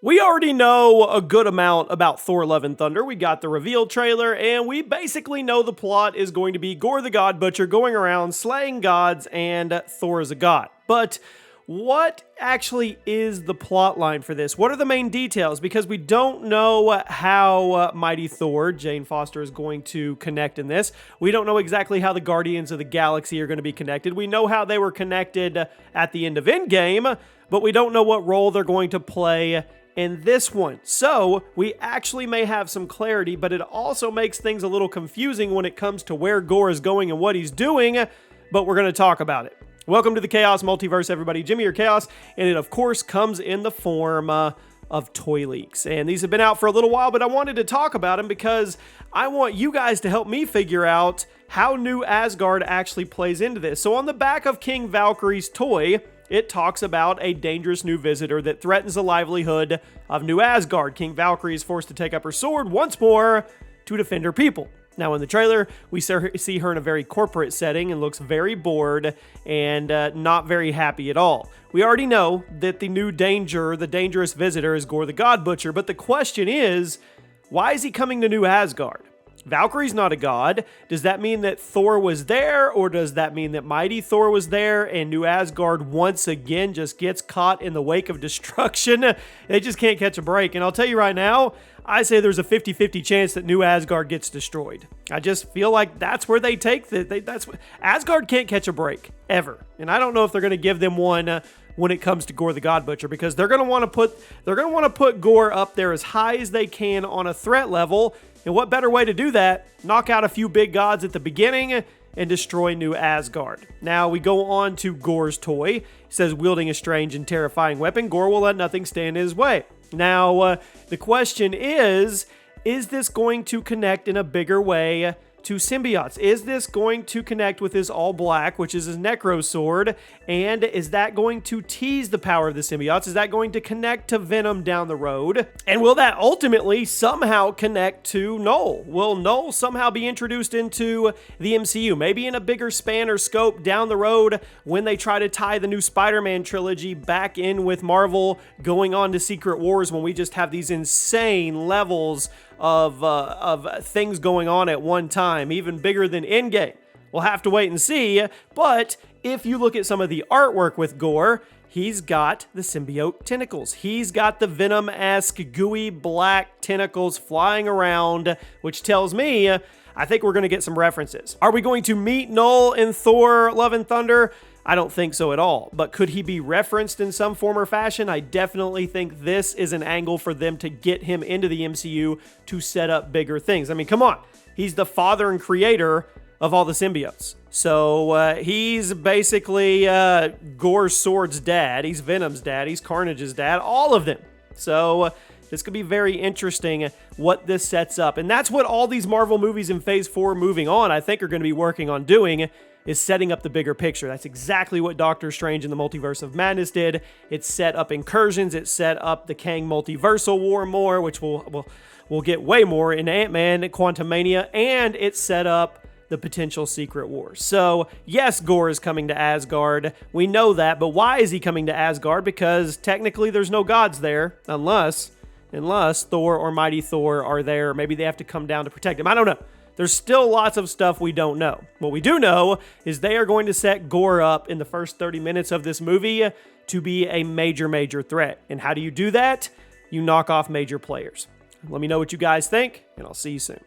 We already know a good amount about Thor Love and Thunder. We got the reveal trailer, and we basically know the plot is going to be Gorr the God Butcher going around slaying gods, and Thor is a god. But what actually is the plot line for this? What are the main details? Because we don't know how Mighty Thor, Jane Foster, is going to connect in this. We don't know exactly how the Guardians of the Galaxy are going to be connected. We know how they were connected at the end of Endgame, but we don't know what role they're going to play in this one. So we actually may have some clarity, but it also makes things a little confusing when it comes to where Gorr is going and what he's doing, but we're going to talk about it. Welcome to the Chaos Multiverse, everybody. Jimmy or Chaos, and it of course comes in the form of toy leaks. And these have been out for a little while, but I wanted to talk about them because I want you guys to help me figure out how New Asgard actually plays into this. So on the back of King Valkyrie's toy, it talks about a dangerous new visitor that threatens the livelihood of New Asgard. King Valkyrie is forced to take up her sword once more to defend her people. Now in the trailer, we see her in a very corporate setting and looks very bored and not very happy at all. We already know that the new danger, the dangerous visitor, is Gorr the God Butcher, but the question is, why is he coming to New Asgard? Valkyrie's not a god. Does that mean that Thor was there, or does that mean that Mighty Thor was there and New Asgard once again just gets caught in the wake of destruction? They just can't catch a break. And I'll tell you right now, I say there's a 50-50 chance that New Asgard gets destroyed. I just feel like that's where they take Asgard can't catch a break ever. And I don't know if they're going to give them one when it comes to Gorr the God Butcher, because they're going to want to put Gorr up there as high as they can on a threat level. And what better way to do that? Knock out a few big gods at the beginning and destroy New Asgard. Now we go on to Gorr's toy. It says, wielding a strange and terrifying weapon, Gorr will let nothing stand in his way. Now, the question is this going to connect in a bigger way to symbiotes? Is this going to connect with his all black, which is his necro sword? And is that going to tease the power of the symbiotes? Is that going to connect to Venom down the road? And will that ultimately somehow connect to Null? Will Null somehow be introduced into the MCU? Maybe in a bigger span or scope down the road when they try to tie the new Spider-Man trilogy back in with Marvel going on to Secret Wars, when we just have these insane levels of things going on at one time, even bigger than Endgame. We'll have to wait and see, but if you look at some of the artwork with Gorr, he's got the symbiote tentacles. He's got the Venom-esque gooey black tentacles flying around, which tells me I think we're going to get some references. Are we going to meet Null in Thor Love and Thunder? I don't think so at all, but could he be referenced in some form or fashion? I definitely think this is an angle for them to get him into the MCU to set up bigger things. I mean, come on. He's the father and creator of all the symbiotes. So he's basically Gorr's sword's dad. He's Venom's dad. He's Carnage's dad. All of them. So this could be very interesting what this sets up. And that's what all these Marvel movies in Phase 4 moving on, I think, are going to be working on doing, is setting up the bigger picture. That's exactly what Doctor Strange in the Multiverse of Madness did. It set up incursions. It set up the Kang multiversal war more, which we'll get way more in Ant-Man, Quantumania, and it set up the potential Secret Wars. So, yes, Gorr is coming to Asgard. We know that, but why is he coming to Asgard? Because technically there's no gods there, unless Thor or Mighty Thor are there. Maybe they have to come down to protect him. I don't know. There's still lots of stuff we don't know. What we do know is they are going to set Gorr up in the first 30 minutes of this movie to be a major, major threat. And how do you do that? You knock off major players. Let me know what you guys think, and I'll see you soon.